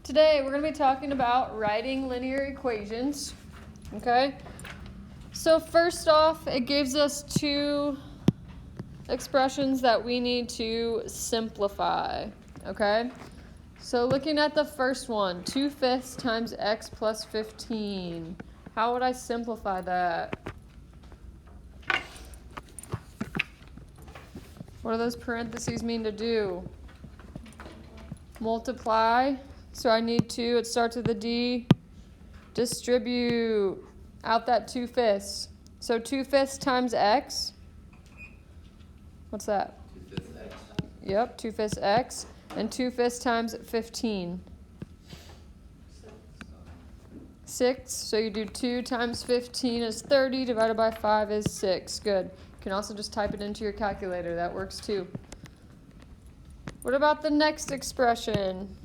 Today we're going to be talking about writing linear equations, okay? So first off, it gives us two expressions that we need to simplify, okay? So looking at the first one, 2/5 times x plus 15. How would I simplify that? What do those parentheses mean to do? Multiply. So I need to, it starts with a D, distribute out that 2/5. So 2/5 times x. What's that? 2/5 x. Yep, 2/5 x. And 2/5 times 15. 6. So you do 2 times 15 is 30, divided by 5 is 6. Good. You can also just type it into your calculator. That works too. What about the next expression?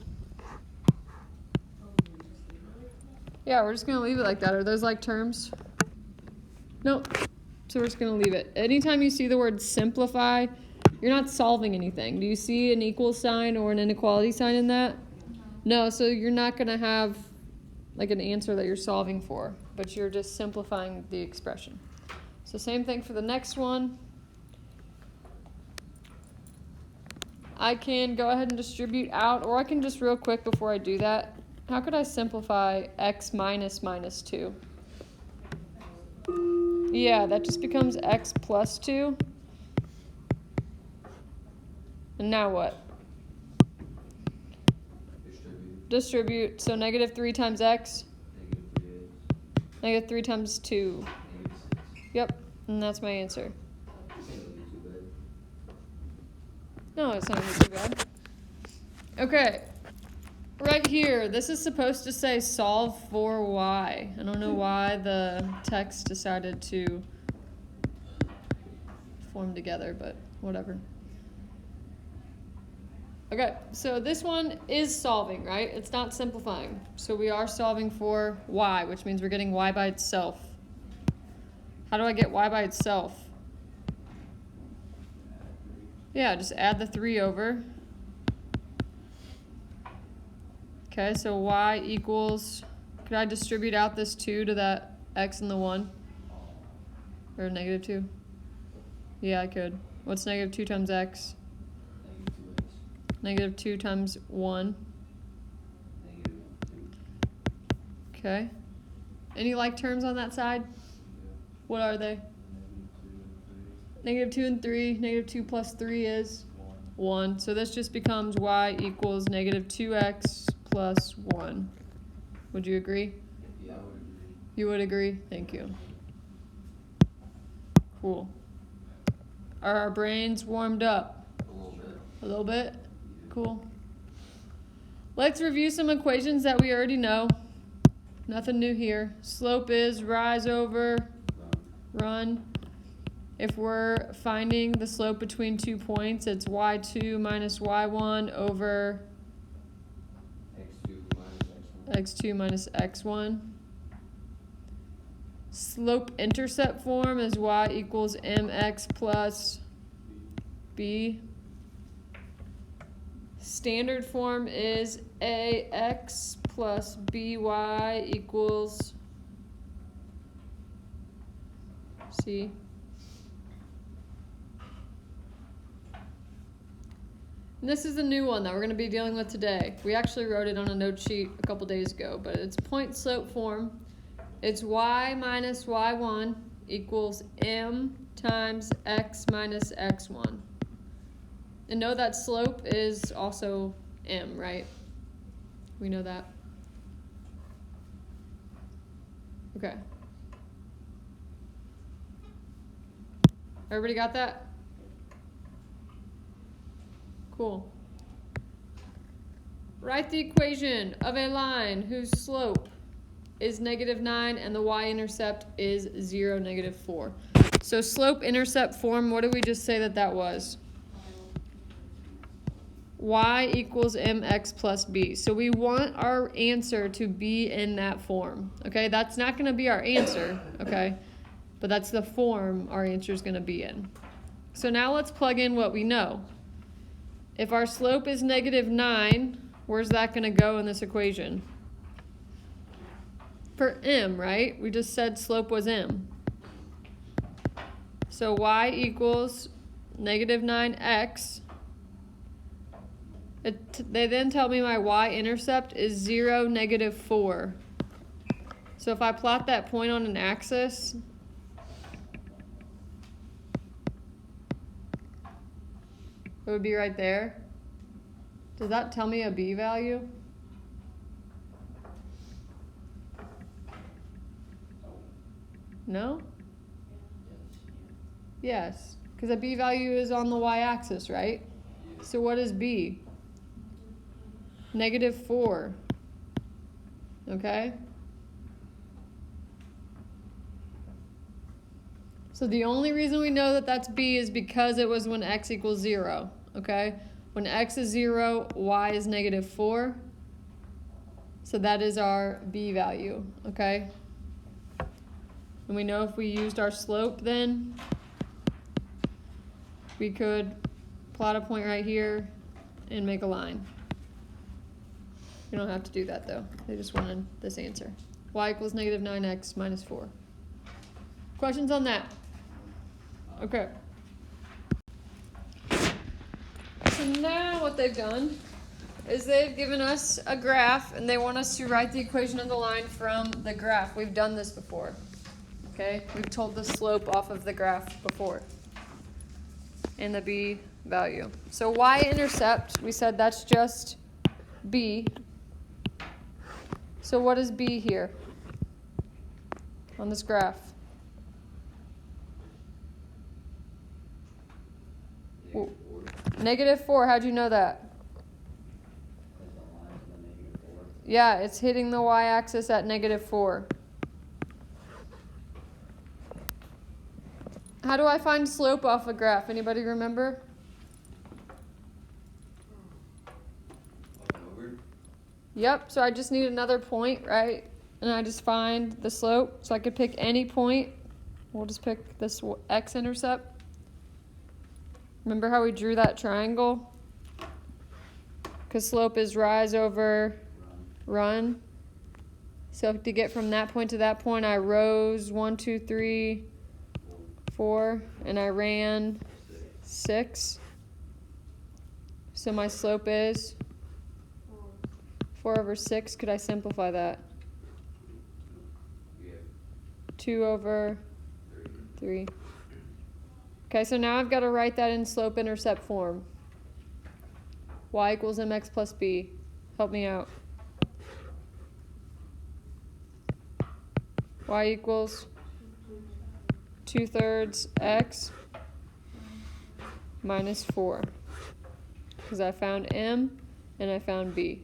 Yeah, we're just going to leave it like that. Are those like terms? Nope. So we're just going to leave it. Anytime you see the word simplify, you're not solving anything. Do you see an equal sign or an inequality sign in that? No, so you're not going to have like an answer that you're solving for, but you're just simplifying the expression. So same thing for the next one. I can go ahead and distribute out, or I can just real quick before I do that, how could I simplify x minus minus 2? Yeah, that just becomes x plus 2. And now what? Distribute. So negative 3 times x? Negative 3 times 2. Yep, and that's my answer. No, it's not going to be too bad. Okay. Right here, this is supposed to say solve for y. I don't know why the text decided to form together, but whatever. Okay, so this one is solving, right? It's not simplifying. So we are solving for y, which means we're getting y by itself. How do I get y by itself? Yeah, just add the 3 over. Okay, so y equals, could I distribute out this 2 to that x and the 1? Or negative 2? Yeah, I could. What's negative 2 times x? Negative 2 times 1. Okay. Any like terms on that side? What are they? Negative 2 and 3. Negative 2 plus 3 is 1. So this just becomes y equals negative 2x plus 1. Would you agree? Yeah, I would agree. You would agree? Thank you. Cool. Are our brains warmed up? A little bit. A little bit? Cool. Let's review some equations that we already know. Nothing new here. Slope is rise over run. If we're finding the slope between 2 points, it's y2 minus y1 over x2 minus x1. Slope-intercept form is y equals mx plus b. Standard form is ax plus by equals c. And this is a new one that we're going to be dealing with today. We actually wrote it on a note sheet a couple days ago, but it's point slope form. It's y minus y1 equals m times x minus x1. And know that slope is also m, right? We know that. Okay. Everybody got that? Cool. Write the equation of a line whose slope is -9 and the y-intercept is 0, -4. So slope-intercept form, what did we just say that was? Y equals mx plus b. So we want our answer to be in that form. Okay, that's not going to be our answer, okay? But that's the form our answer is going to be in. So now let's plug in what we know. If our slope is -9, Where's that going to go in this equation? For m, right? We just said slope was m. So y equals negative 9x. They then tell me my y-intercept is 0, negative 4. So if I plot that point on an axis, it would be right there. Does that tell me a b value? No? Yes, because a b value is on the y-axis, right? So what is b? Negative 4. Okay? So the only reason we know that that's b is because it was when x equals 0. Okay? When x is 0, y is negative 4. So that is our b value. Okay? And we know if we used our slope then, we could plot a point right here and make a line. You don't have to do that though. They just wanted this answer. Y equals negative 9x minus 4. Questions on that? Okay. So now what they've done is they've given us a graph and they want us to write the equation of the line from the graph. We've done this before. Okay? We've told the slope off of the graph before. And the b value. So y-intercept, we said that's just b. So what is b here on this graph? Negative 4. How'd you know that? Yeah, it's hitting the y-axis at negative 4. How do I find slope off a graph? Anybody remember? Yep, so I just need another point, right? And I just find the slope. So I could pick any point. We'll just pick this x-intercept. Remember how we drew that triangle? Because slope is rise over run. So to get from that point to that point, I rose 1, 2, 3, 4, and I ran 6. So my slope is 4 over 6. Could I simplify that? 2 over 3. Okay, so now I've got to write that in slope-intercept form. Y equals mx plus b. Help me out. Y equals 2/3 x minus 4. Because I found m and I found b.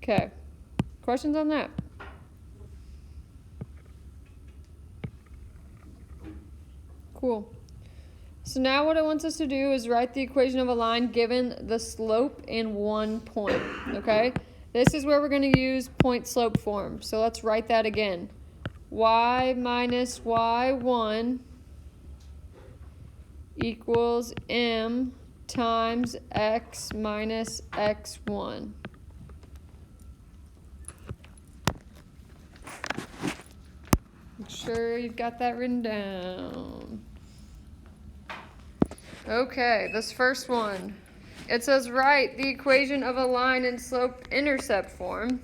Okay, questions on that? Cool. So now what it wants us to do is write the equation of a line given the slope in one point, okay? This is where we're going to use point-slope form. So let's write that again. Y minus y1 equals m times x minus x1. Make sure you've got that written down. Okay, this first one. It says write the equation of a line in slope-intercept form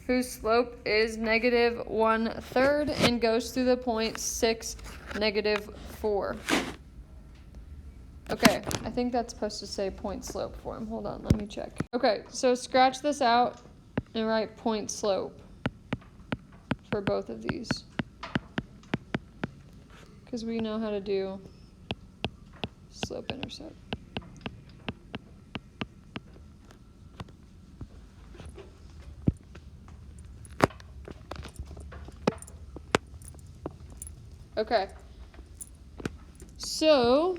whose slope is negative 1/3 and goes through the point 6, negative 4. Okay, I think that's supposed to say point slope form. Hold on, let me check. Okay, so scratch this out and write point slope for both of these. Because we know how to do slope-intercept. Okay. So,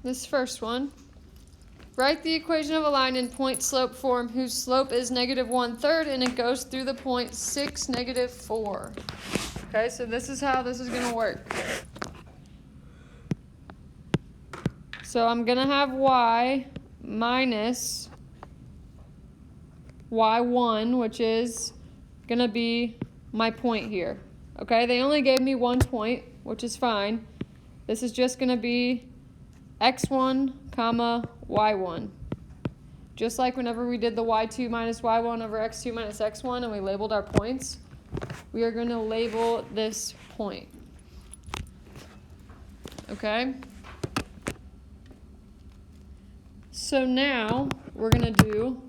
this first one. Write the equation of a line in point-slope form whose slope is negative 1/3 and it goes through the point 6, negative 4. Okay, so this is how this is going to work. So I'm going to have y minus y1, which is going to be my point here. Okay, they only gave me 1 point, which is fine. This is just going to be x1 comma y1. Just like whenever we did the y2 minus y1 over x2 minus x1 and we labeled our points, we are going to label this point. Okay? So now we're going to do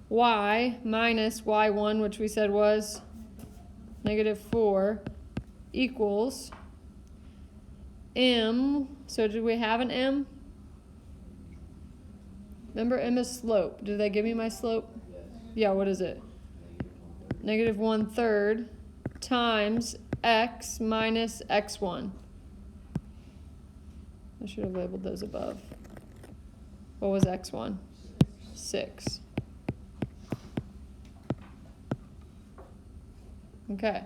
y minus y1, which we said was -4, equals m. So did we have an m? Remember, m is slope. Did they give me my slope? Yes. Yeah, what is it? -1/3 times x minus x1. I should have labeled those above. What was x1? 6. Okay.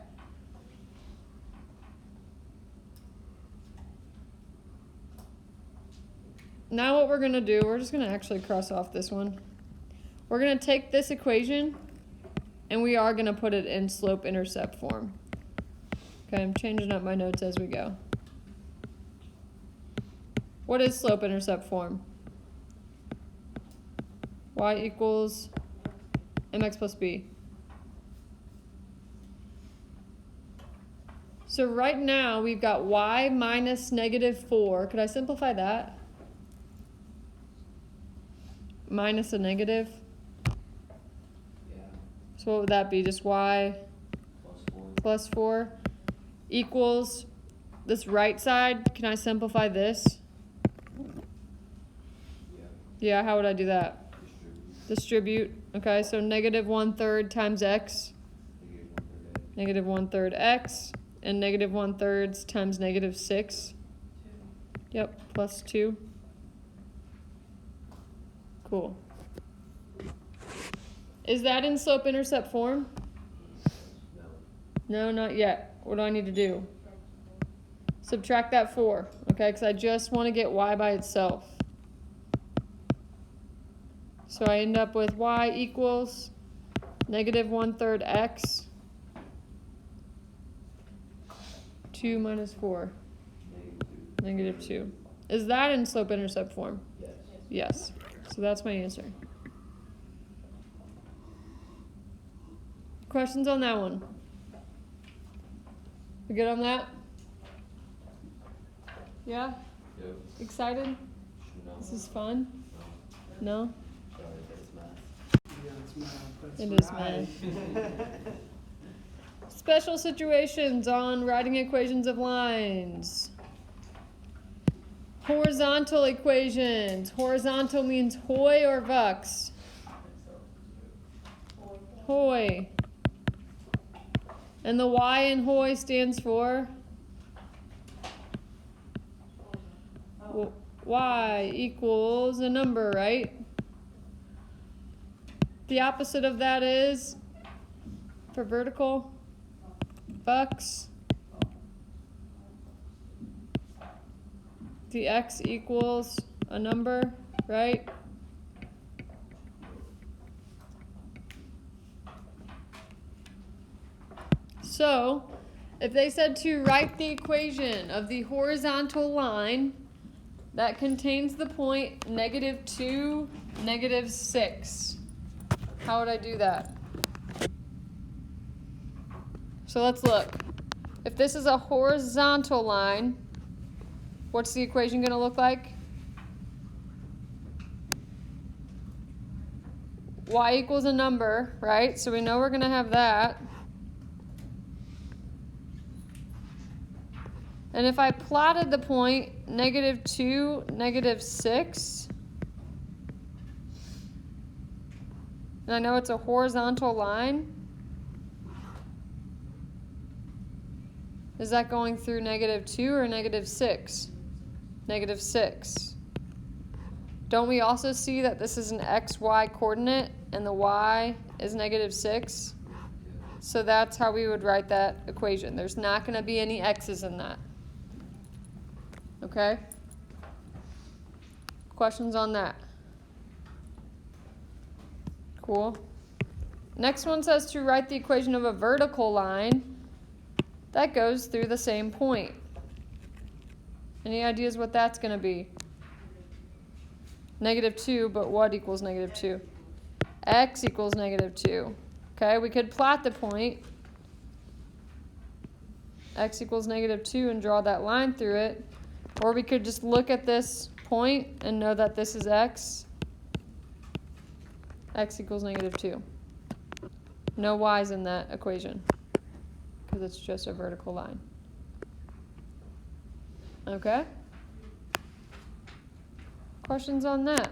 Now what we're going to do, we're just going to actually cross off this one. We're going to take this equation and we are going to put it in slope-intercept form. Okay, I'm changing up my notes as we go. What is slope-intercept form? Y equals mx plus b. So right now we've got y minus -4. Could I simplify that? Minus a negative. Yeah. So what would that be? Just y plus 4 equals this right side. Can I simplify this? Yeah. Yeah, how would I do that? Distribute. Okay, so -1/3 times x. -1/3 x. And -1/3 times -6. Yep, plus 2. Cool. Is that in slope-intercept form? No. No, not yet. What do I need to do? Subtract that 4, okay? Because I just want to get y by itself. So I end up with y equals -1/3 x. 2 minus 4. -2. Is that in slope-intercept form? Yes. Yes. So that's my answer. Questions on that one? We good on that? Yeah? Yep. Excited? No. This is fun? No? Sorry, that's math. Yeah, it's math. That's It is right. Special situations on writing equations of lines. Horizontal equations. Horizontal means hoy or vux? Hoy. And the y in hoy stands for? Y equals a number, right? The opposite of that is, for vertical, vux. The x equals a number, right? So, if they said to write the equation of the horizontal line that contains the point -2, -6, how would I do that? So let's look. If this is a horizontal line, what's the equation going to look like? Y equals a number, right? So we know we're going to have that. And if I plotted the point -2, -6, and I know it's a horizontal line, is that going through -2 or -6? -6. Don't we also see that this is an XY coordinate and the Y is -6? So that's how we would write that equation. There's not going to be any x's in that. Okay? Questions on that? Cool. Next one says to write the equation of a vertical line that goes through the same point. Any ideas what that's going to be? -2, but what equals -2? X equals -2. Okay, we could plot the point. X equals -2 and draw that line through it. Or we could just look at this point and know that this is X. X equals -2. No Y's in that equation because it's just a vertical line. Okay? Questions on that?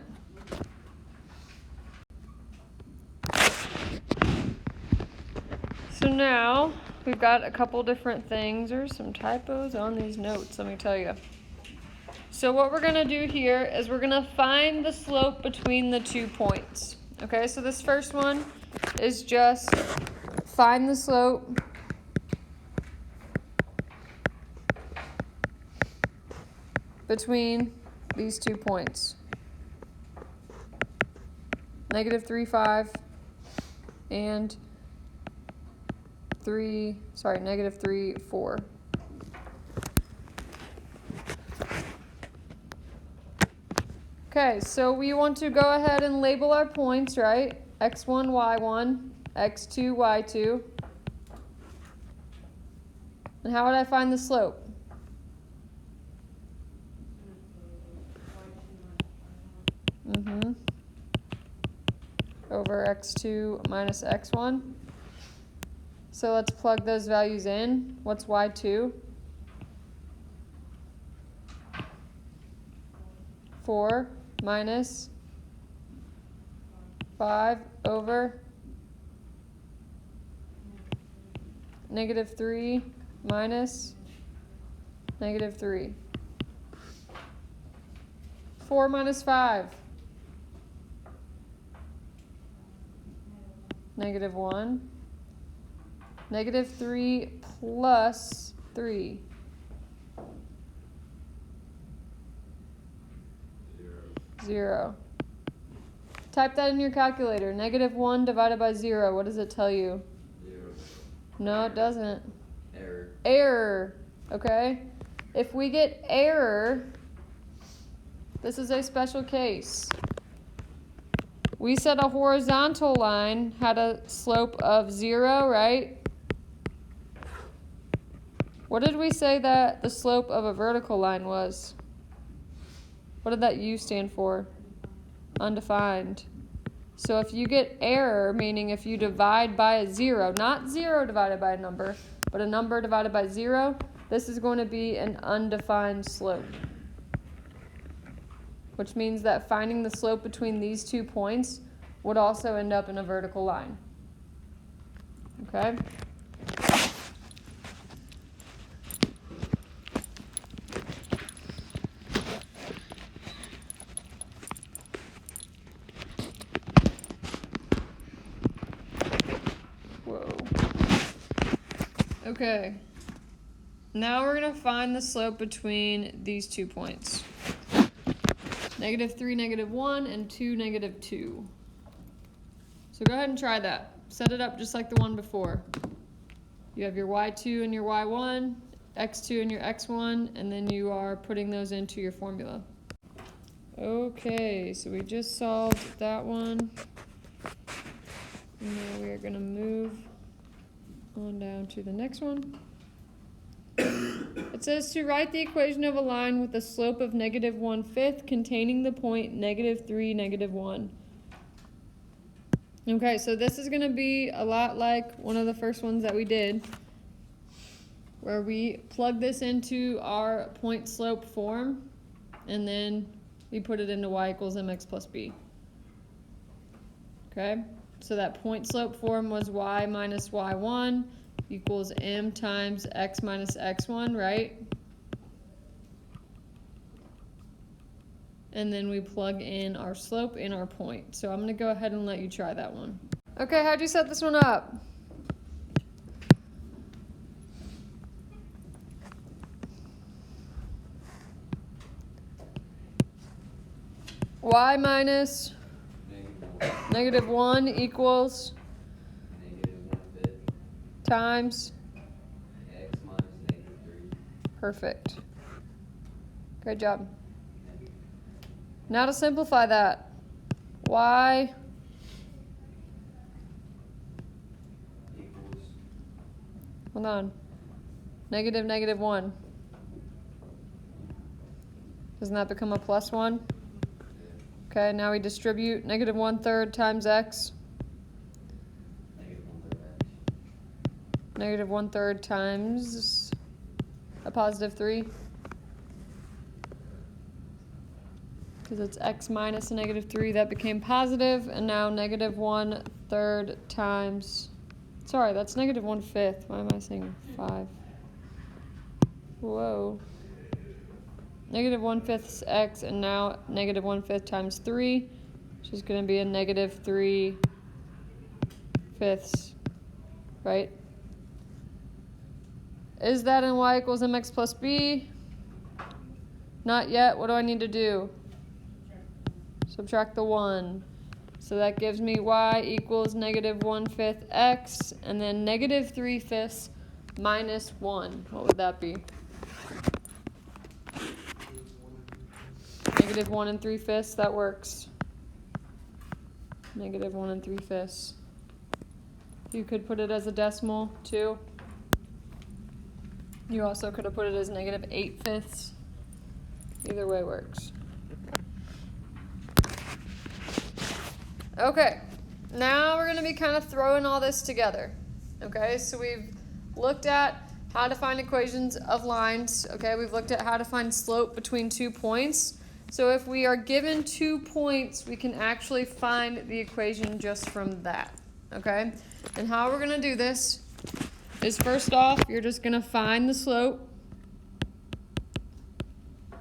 So now we've got a couple different things. There's some typos on these notes, let me tell you. So what we're going to do here is we're going to find the slope between the 2 points. Okay, so this first one is just find the slope between these 2 points. -3, 5 and -3, 4. Okay, so we want to go ahead and label our points, right? x1, y1, x2, y2. And how would I find the slope? Over x2 minus x1. So let's plug those values in. What's y2? 4 minus 5 over -3 minus -3. 4 minus 5. -1. -3 plus 3. 0. Type that in your calculator. -1 divided by 0. What does it tell you? 0. No, it doesn't. Error. Error. Okay? If we get error, this is a special case. We said a horizontal line had a slope of 0, right? What did we say that the slope of a vertical line was? What did that U stand for? Undefined. So if you get error, meaning if you divide by a 0, not 0 divided by a number, but a number divided by 0, this is going to be an undefined slope. Which means that finding the slope between these 2 points would also end up in a vertical line. Okay? Whoa. Okay. Now we're going to find the slope between these 2 points. -3, -1, and 2, -2. So go ahead and try that. Set it up just like the one before. You have your y2 and your y1, x2 and your x1, and then you are putting those into your formula. Okay, so we just solved that one. And now we are going to move on down to the next one. It says to write the equation of a line with a slope of -1/5 containing the point -3, -1. Okay, so this is going to be a lot like one of the first ones that we did, where we plug this into our point slope form, and then we put it into y equals mx plus b. Okay, so that point slope form was y minus y1 equals m times x minus x1, right? And then we plug in our slope and our point. So I'm going to go ahead and let you try that one. Okay, how'd you set this one up? y minus Negative 1. -1 equals Negative 1/5. times. X minus negative 3. Perfect. Great job. Now to simplify that, y Equals hold on, negative negative 1. Doesn't that become a +1? Okay, now we distribute negative 1/3 times x. negative 1/3 x. Negative 1/3 times a +3. Because it's x minus a -3, that became positive, and now negative 1/3 times, sorry, that's negative 1/5. Why am I saying 5? Whoa. Negative 1/5 x, and now negative 1/5 times 3, which is going to be a negative 3/5, right? Is that in y equals mx plus b? Not yet. What do I need to do? Subtract the 1. So that gives me y equals negative 1/5 x, and then negative 3/5 minus 1. What would that be? Negative 1 3/5, that works. Negative 1 3/5. You could put it as a decimal too. You also could have put it as negative 8/5. Either way works. Okay, now we're going to be kind of throwing all this together. Okay, so we've looked at how to find equations of lines. Okay, we've looked at how to find slope between 2 points. So if we are given 2 points, we can actually find the equation just from that. Okay, and how we're going to do this is, first off, you're just going to find the slope,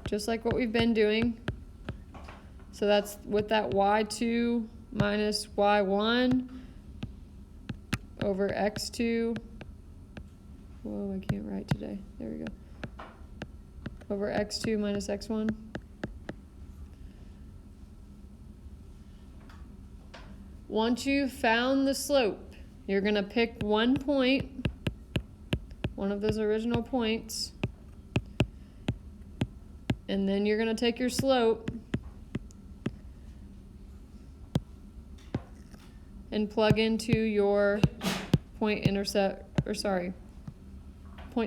just like what we've been doing. So that's with that y2 minus y1 over x2. Whoa, I can't write today. There we go. Over x2 minus x1. Once you've found the slope, you're going to pick one point, one of those original points, and then you're going to take your slope and plug into your point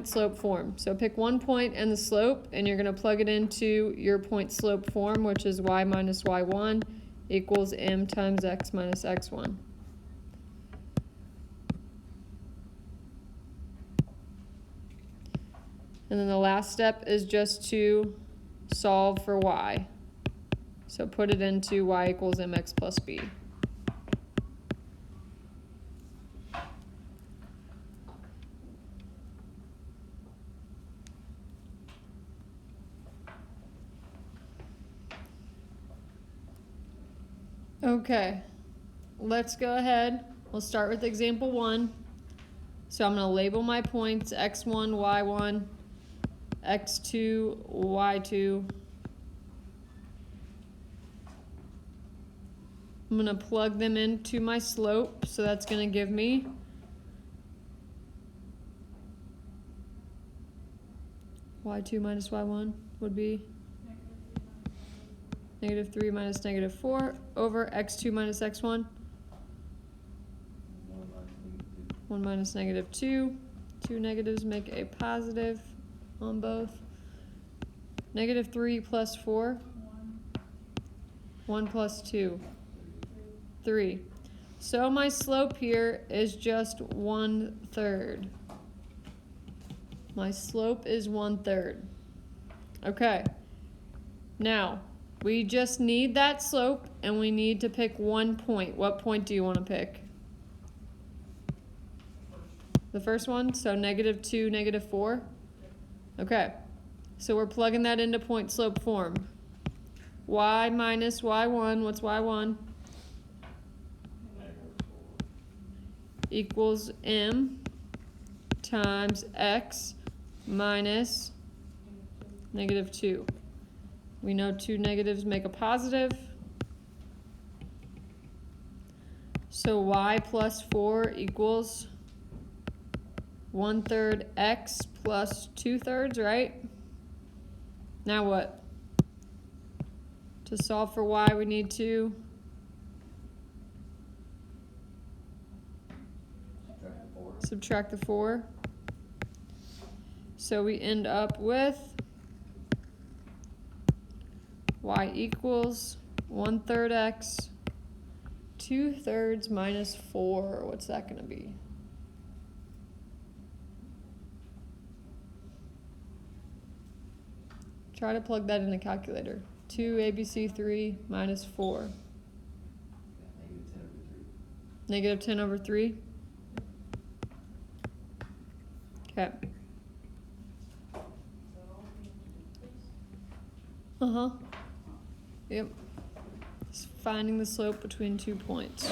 slope form. So pick one point and the slope, and you're going to plug it into your point slope form, which is y minus y1 equals m times x minus x1. And then the last step is just to solve for y. So put it into y equals mx plus b. Okay, let's go ahead. We'll start with example 1. So I'm going to label my points x1, y1, x2, y2. I'm going to plug them into my slope, so that's going to give me y2 minus y1 would be -3 minus -4 over x2 minus x1. 1 minus -2. 2 negatives make a positive on both. -3 plus 4. 1 plus 2. 3. So my slope here is just 1/3. My slope is 1/3. Okay. Now, we just need that slope, and we need to pick one point. What point do you want to pick? The first one, so -2, -4. Okay, so we're plugging that into point slope form. Y minus y1, what's y1? Equals m times x minus -2. We know 2 negatives make a positive, So y plus 4 equals 1/3 x plus 2/3, right? Now what? To solve for y, we need to Subtract 4. subtract the 4. So we end up with y equals 1/3 x, 2/3 minus 4. What's that going to be? Try to plug that in a calculator. 2ABC3 minus 4. Yeah, -10/3. -10/3. Okay. Uh-huh. Yep. Just finding the slope between 2 points.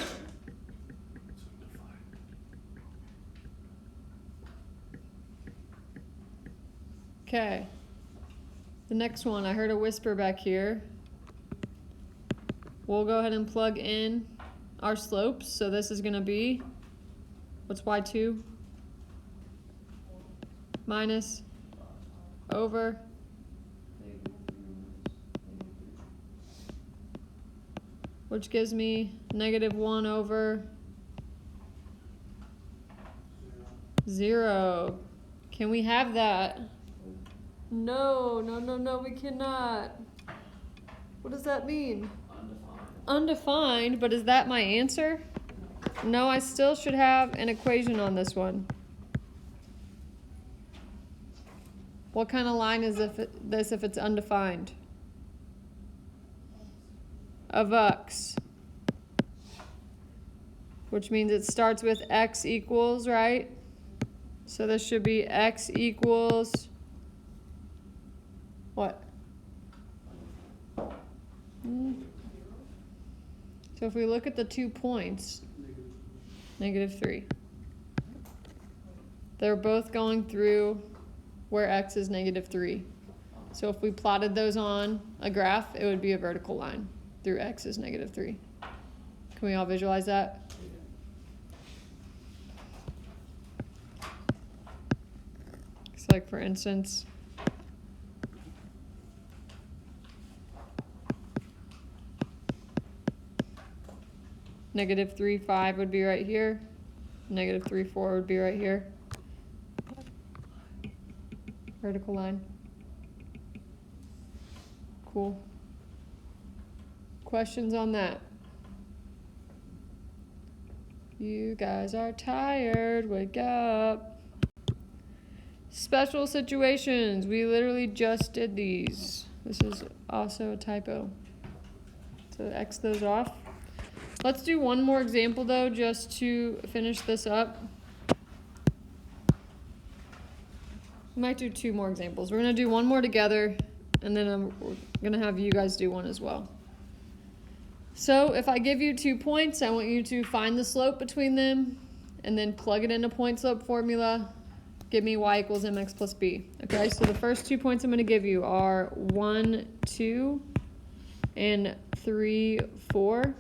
Okay. The next one, I heard a whisper back here. We'll go ahead and plug in our slopes. So this is going to be, what's y2? Minus, over, which gives me -1 over 0. Can we have that? No, we cannot. What does that mean? Undefined, but is that my answer? No, I still should have an equation on this one. What kind of line is this if it's undefined? Of x. Which means it starts with x equals, right? So this should be x equals what? So if we look at the 2 points, -3. They're both going through where x is -3. So if we plotted those on a graph, it would be a vertical line through x is -3. Can we all visualize that? It's like, for instance, -3, 5 would be right here. -3, 4 would be right here. Vertical line. Cool. Questions on that? You guys are tired. Wake up. Special situations. We literally just did these. This is also a typo. So X those off. Let's do one more example though, just to finish this up. We might do 2 more examples. We're going to do one more together, and then we're going to have you guys do one as well. So if I give you 2 points, I want you to find the slope between them, and then plug it into point slope formula. Give me y equals mx plus b. Okay, so the first 2 points I'm going to give you are 1, 2, and 3, 4.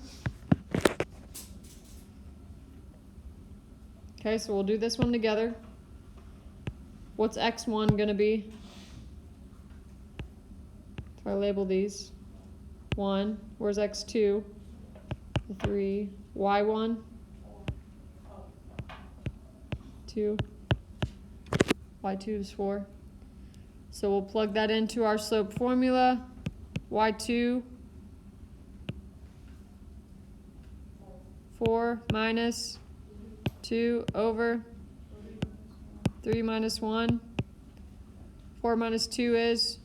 Okay, so we'll do this one together. What's x1 going to be? If I label these. 1. Where's x2? 3. y1? 2. y2 is 4. So we'll plug that into our slope formula. y2, 4 minus 2 over 3 minus 1. 4 minus 2 is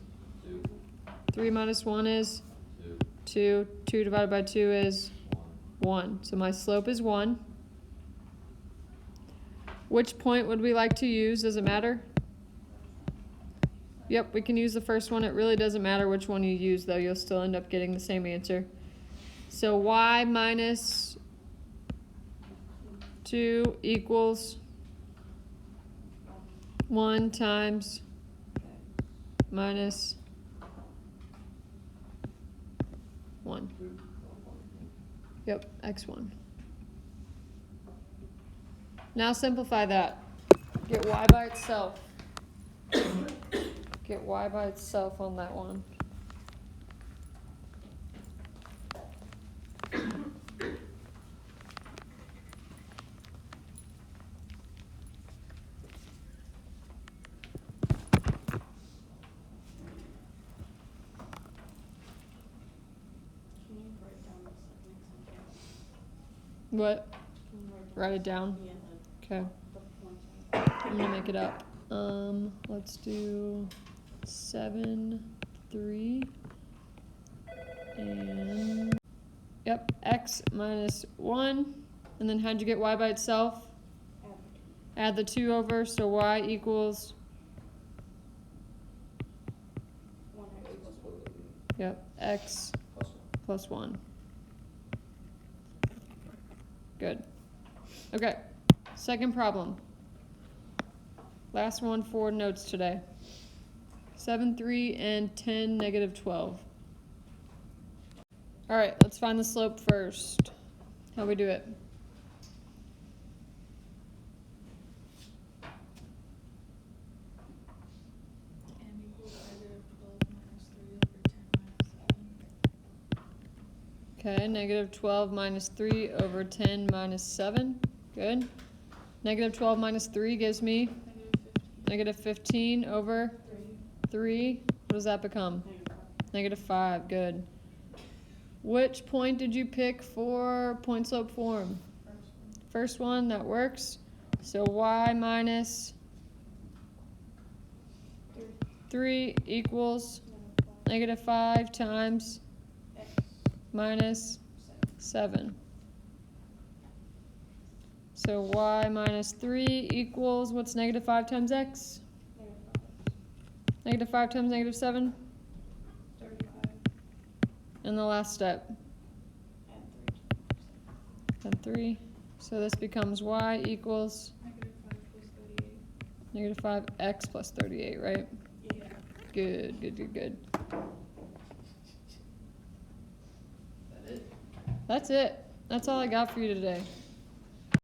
2. 3 minus 1 is 2. 2. 2 divided by 2 is 1. So my slope is 1. Which point would we like to use? Does it matter? Yep, we can use the first one. It really doesn't matter which one you use, though. You'll still end up getting the same answer. So y minus 2 equals 1 times minus 1. Yep, x1. Now simplify that. Get y by itself. Get y by itself on that one. Can you write down the settings again? What? Can you Write it down. Yeah, Okay. the points. I'm gonna make it up. Let's do 7, 3, and yep, x minus 1. And then how'd you get y by itself? Add the 2 over, so y equals, 1x equals 1. yep, x plus 1. Good. Okay, second problem. Last one for notes today. 7, 3, and 10, negative 12. All right, let's find the slope first. How we do it? N equals negative 12 minus 3 over 10 minus 7. Okay, negative 12 minus 3 over 10 minus 7. Good. Negative 12 minus 3 gives me Negative 15. negative 15 over 3. 3. What does that become? Negative 5. Negative 5. Good. Which point did you pick for point slope form? First one, that works. So y minus 3 equals negative 5 times X minus 7. 7. So y minus 3 equals, what's negative 5 times x? Negative 5. Negative 5 times negative 7. 35. And the last step, And 3. and 3. So this becomes y equals Negative 5 plus 38. negative 5x plus 38, right? Yeah. Good, good, good, good. That it? That's it. That's all I got for you today.